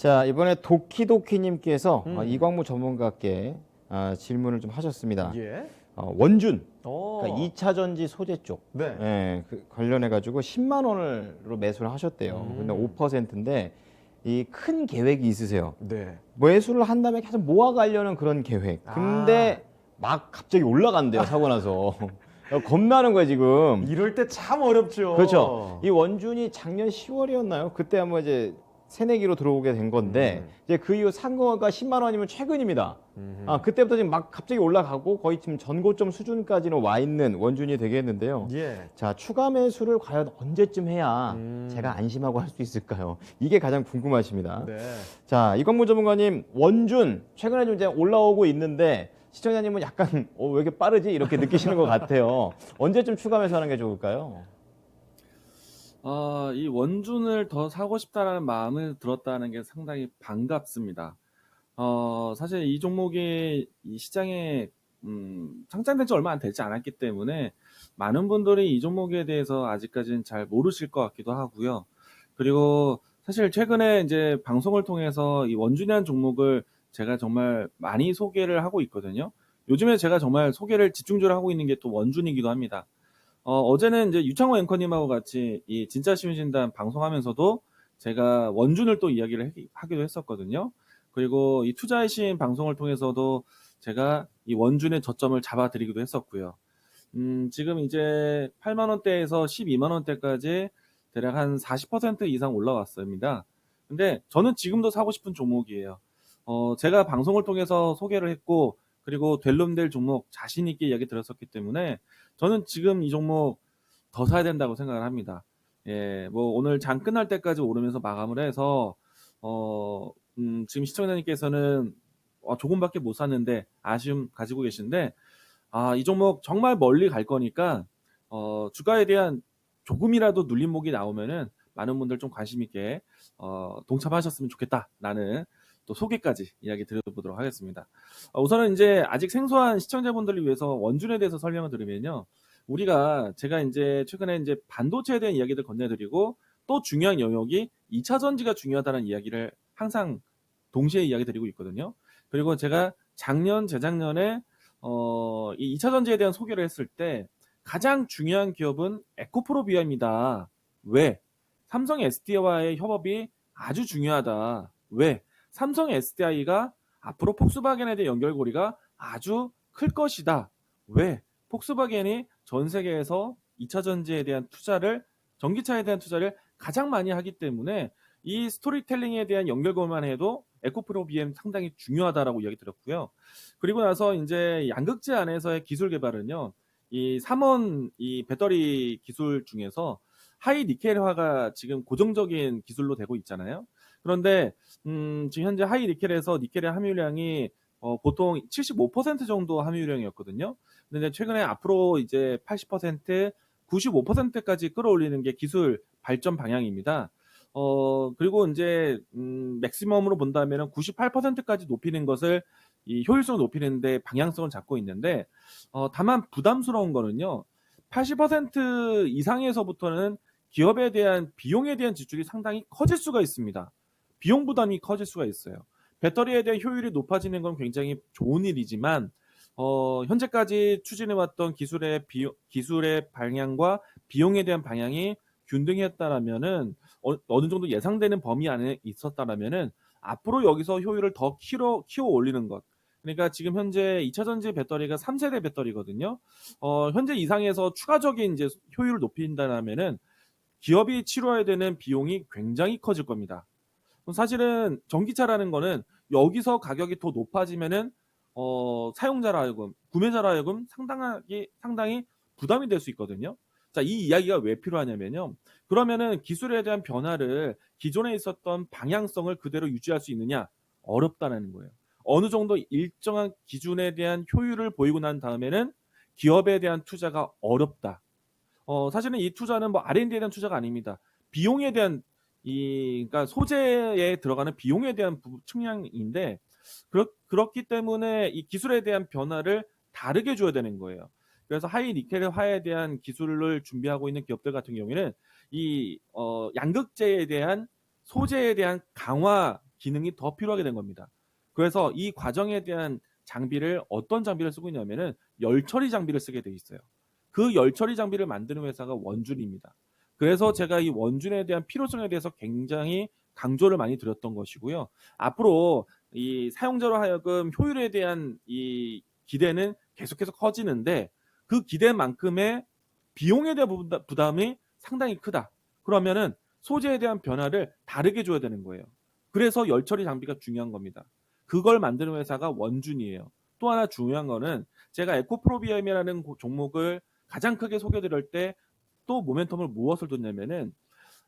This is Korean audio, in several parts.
자, 이번에 도키도키님께서 음. 이광무 전문가께 질문을 좀 하셨습니다. 예. 원준, 어. 그러니까 2차 전지 소재 쪽 네. 관련해가지고 10만 원으로 매수를 하셨대요. 근데 5%인데 이 큰 계획이 있으세요. 네. 매수를 한 다음에 계속 모아가려는 그런 계획. 근데 막 갑자기 올라간대요, 사고 나서. 겁나는 거야, 지금. 이럴 때 참 어렵죠. 그렇죠. 이 원준이 작년 10월이었나요? 그때 한번 이제 새내기로 들어오게 된 건데 이제 그 이후 산 거가 10만 원이면 최근입니다. 그때부터 지금 막 갑자기 올라가고 거의 지금 전고점 수준까지는 와 있는 원준이 되겠는데요. 예. 자, 추가 매수를 과연 언제쯤 해야 제가 안심하고 할 수 있을까요? 이게 가장 궁금하십니다. 네. 자, 이광무 전문가님, 원준 최근에 좀 이제 올라오고 있는데 시청자님은 약간 왜 이렇게 빠르지? 이렇게 느끼시는 것 같아요. 언제쯤 추가 매수하는 게 좋을까요? 이 원준을 더 사고 싶다라는 마음을 들었다는 게 상당히 반갑습니다. 사실 이 종목이 이 시장에 상장된 지 얼마 안 되지 않았기 때문에 많은 분들이 이 종목에 대해서 아직까지는 잘 모르실 것 같기도 하고요. 그리고 사실 최근에 이제 방송을 통해서 이 원준이라는 종목을 제가 정말 많이 소개를 하고 있거든요. 요즘에 제가 정말 소개를 집중적으로 하고 있는 게 또 원준이기도 합니다. 어제는 이제 유창호 앵커님하고 같이 이 진짜 시민진단 방송하면서도 제가 원준을 또 이야기를 하기도 했었거든요. 그리고 이 투자의 신 방송을 통해서도 제가 이 원준의 저점을 잡아드리기도 했었고요. 지금 이제 8만 원대에서 12만 원대까지 대략 한 40% 이상 올라왔습니다. 근데 저는 지금도 사고 싶은 종목이에요. 제가 방송을 통해서 소개를 했고, 그리고 될 놈 될 종목 자신 있게 이야기 들었었기 때문에 저는 지금 이 종목 더 사야 된다고 생각을 합니다. 예, 뭐 오늘 장 끝날 때까지 오르면서 마감을 해서 지금 시청자님께서는 조금밖에 못 샀는데 아쉬움 가지고 계신데 이 종목 정말 멀리 갈 거니까 주가에 대한 조금이라도 눌림목이 나오면은 많은 분들 좀 관심 있게 동참하셨으면 좋겠다라는 또 소개까지 이야기 드려보도록 하겠습니다. 우선은 이제 아직 생소한 시청자분들을 위해서 원준에 대해서 설명을 드리면요. 제가 이제 최근에 이제 반도체에 대한 이야기들 건네드리고 또 중요한 영역이 2차 전지가 중요하다는 이야기를 항상 동시에 이야기 드리고 있거든요. 그리고 제가 재작년에 이 2차 전지에 대한 소개를 했을 때 가장 중요한 기업은 에코프로비아입니다. 왜? 삼성 SDI와의 협업이 아주 중요하다. 왜? 삼성 SDI가 앞으로 폭스바겐에 대한 연결고리가 아주 클 것이다. 왜? 폭스바겐이 전 세계에서 2차 전지에 대한 투자를, 전기차에 대한 투자를 가장 많이 하기 때문에 이 스토리텔링에 대한 연결고리만 해도 에코프로 BM 상당히 중요하다라고 이야기 드렸고요. 그리고 나서 이제 양극재 안에서의 기술 개발은요, 이 3원 이 배터리 기술 중에서 하이 니켈화가 지금 고정적인 기술로 되고 있잖아요. 그런데 지금 현재 하이 니켈에서 니켈의 함유량이 보통 75% 정도 함유량이었거든요. 근데 최근에 앞으로 이제 80%, 95%까지 끌어올리는 게 기술 발전 방향입니다. 그리고 이제 맥시멈으로 본다면 98%까지 높이는 것을 이 효율성을 높이는데 방향성을 잡고 있는데 다만 부담스러운 거는요. 80% 이상에서부터는 기업에 대한 비용에 대한 지출이 상당히 커질 수가 있습니다. 비용 부담이 커질 수가 있어요. 배터리에 대한 효율이 높아지는 건 굉장히 좋은 일이지만 현재까지 추진해왔던 기술의 방향과 비용에 대한 방향이 균등했다라면은 어느 정도 예상되는 범위 안에 있었다라면은 앞으로 여기서 효율을 더 키워 올리는 것. 그러니까 지금 현재 2차 전지 배터리가 3세대 배터리거든요. 현재 이상에서 추가적인 이제 효율을 높인다라면은 기업이 치러야 되는 비용이 굉장히 커질 겁니다. 사실은 전기차라는 거는 여기서 가격이 더 높아지면은 사용자라 하여금, 구매자라 하여금 상당히 부담이 될 수 있거든요. 자, 이 이야기가 왜 필요하냐면요. 그러면은 기술에 대한 변화를 기존에 있었던 방향성을 그대로 유지할 수 있느냐? 어렵다는 거예요. 어느 정도 일정한 기준에 대한 효율을 보이고 난 다음에는 기업에 대한 투자가 어렵다. 사실은 이 투자는 뭐 R&D에 대한 투자가 아닙니다. 비용에 대한 그러니까 소재에 들어가는 비용에 대한 측량인데 그렇기 때문에 이 기술에 대한 변화를 다르게 줘야 되는 거예요. 그래서 하이 니켈화에 대한 기술을 준비하고 있는 기업들 같은 경우에는 이 양극재에 대한 소재에 대한 강화 기능이 더 필요하게 된 겁니다. 그래서 이 과정에 대한 장비를 어떤 장비를 쓰고 있냐면은 열처리 장비를 쓰게 돼 있어요. 그 열처리 장비를 만드는 회사가 원준입니다. 그래서 제가 이 원준에 대한 필요성에 대해서 굉장히 강조를 많이 드렸던 것이고요. 앞으로 이 사용자로 하여금 효율에 대한 이 기대는 계속해서 커지는데 그 기대만큼의 비용에 대한 부담이 상당히 크다. 그러면은 소재에 대한 변화를 다르게 줘야 되는 거예요. 그래서 열처리 장비가 중요한 겁니다. 그걸 만드는 회사가 원준이에요. 또 하나 중요한 거는 제가 에코프로비엠이라는 종목을 가장 크게 소개드릴 때 또 모멘텀을 무엇을 뒀냐면은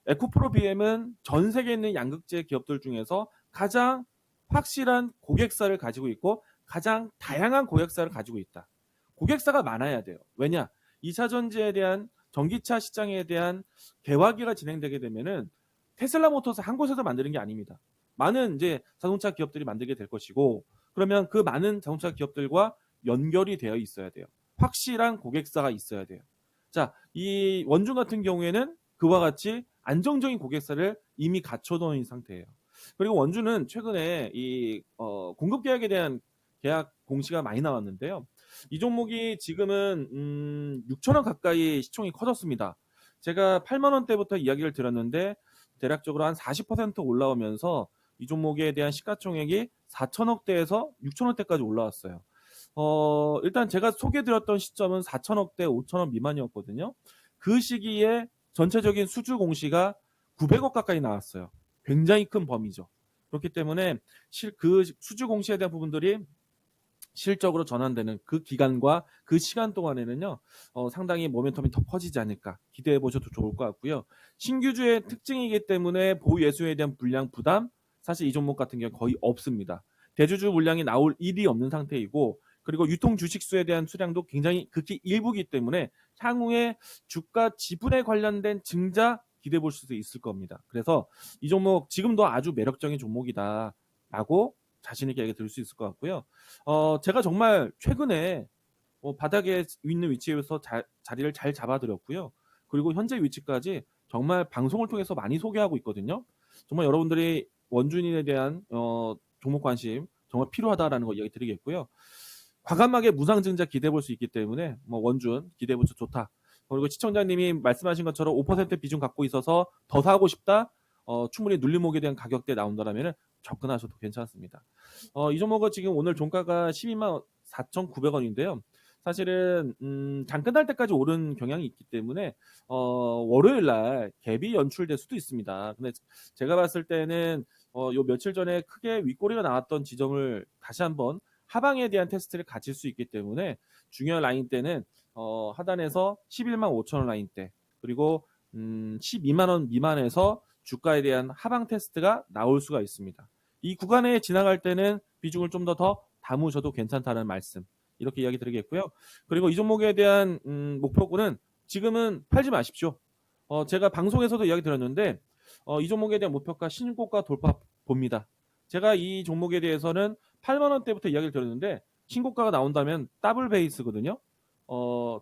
에코프로비엠은 전 세계에 있는 양극재 기업들 중에서 가장 확실한 고객사를 가지고 있고 가장 다양한 고객사를 가지고 있다. 고객사가 많아야 돼요. 왜냐? 2차 전지에 대한 전기차 시장에 대한 개화기가 진행되게 되면은 테슬라 모터스 한 곳에서 만드는 게 아닙니다. 많은 이제 자동차 기업들이 만들게 될 것이고 그러면 그 많은 자동차 기업들과 연결이 되어 있어야 돼요. 확실한 고객사가 있어야 돼요. 자, 이 원준 같은 경우에는 그와 같이 안정적인 고객사를 이미 갖춰놓은 상태예요. 그리고 원준은 최근에 이 공급 계약에 대한 계약 공시가 많이 나왔는데요. 이 종목이 지금은 6천 원 가까이 시총이 커졌습니다. 제가 8만 원대부터 이야기를 드렸는데 대략적으로 한 40% 올라오면서 이 종목에 대한 시가총액이 4천억대에서 6천억대까지 올라왔어요. 일단 제가 소개드렸던 시점은 4천억대, 5천억 미만이었거든요. 그 시기에 전체적인 수주 공시가 900억 가까이 나왔어요. 굉장히 큰 범위죠. 그렇기 때문에 그 수주 공시에 대한 부분들이 실적으로 전환되는 그 기간과 그 시간 동안에는요, 상당히 모멘텀이 더 커지지 않을까 기대해 보셔도 좋을 것 같고요. 신규주의 특징이기 때문에 보유예수에 대한 불량 부담, 사실 이 종목 같은 경우 거의 없습니다. 대주주 물량이 나올 일이 없는 상태이고, 그리고 유통 주식수에 대한 수량도 굉장히 극히 일부기 때문에 향후에 주가 지분에 관련된 증자 기대해 볼 수도 있을 겁니다. 그래서 이 종목 지금도 아주 매력적인 종목이다라고 자신 있게 얘기 들을 수 있을 것 같고요. 제가 정말 최근에 바닥에 있는 위치에서 자리를 잘 잡아드렸고요. 그리고 현재 위치까지 정말 방송을 통해서 많이 소개하고 있거든요. 정말 여러분들이 원준인에 대한 종목 관심 정말 필요하다라는 거 이야기 드리겠고요. 과감하게 무상증자 기대해 볼 수 있기 때문에 원준 기대해 보셔도 좋다. 그리고 시청자님이 말씀하신 것처럼 5% 비중 갖고 있어서 더 사고 싶다. 충분히 눌림목에 대한 가격대 나온다라면 접근하셔도 괜찮습니다. 이 종목은 지금 오늘 종가가 12만 4,900원인데요. 사실은 장 끝날 때까지 오른 경향이 있기 때문에 월요일 날 갭이 연출될 수도 있습니다. 근데 제가 봤을 때는 요 며칠 전에 크게 윗꼬리가 나왔던 지점을 다시 한번 하방에 대한 테스트를 가질 수 있기 때문에 중요한 라인 때는 하단에서 11만 5천 원 라인 때 그리고 12만 원 미만에서 주가에 대한 하방 테스트가 나올 수가 있습니다. 이 구간에 지나갈 때는 비중을 좀 더 담으셔도 괜찮다는 말씀 이렇게 이야기 드리겠고요. 그리고 이 종목에 대한 목표구는 지금은 팔지 마십시오. 제가 방송에서도 이야기 드렸는데 이 종목에 대한 목표가 신고가 돌파 봅니다. 제가 이 종목에 대해서는 8만 원대부터 이야기를 드렸는데 신고가가 나온다면 더블 베이스거든요.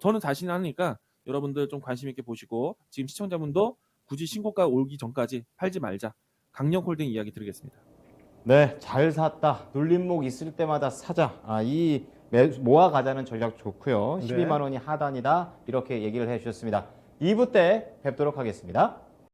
저는 자신 하니까 여러분들 좀 관심 있게 보시고 지금 시청자분도 굳이 신고가 오기 전까지 팔지 말자. 강력홀딩 이야기 드리겠습니다. 네, 잘 샀다. 눌림목 있을 때마다 사자. 이 모아 가자는 전략 좋고요. 12만 원이 하단이다. 이렇게 얘기를 해주셨습니다. 2부 때 뵙도록 하겠습니다.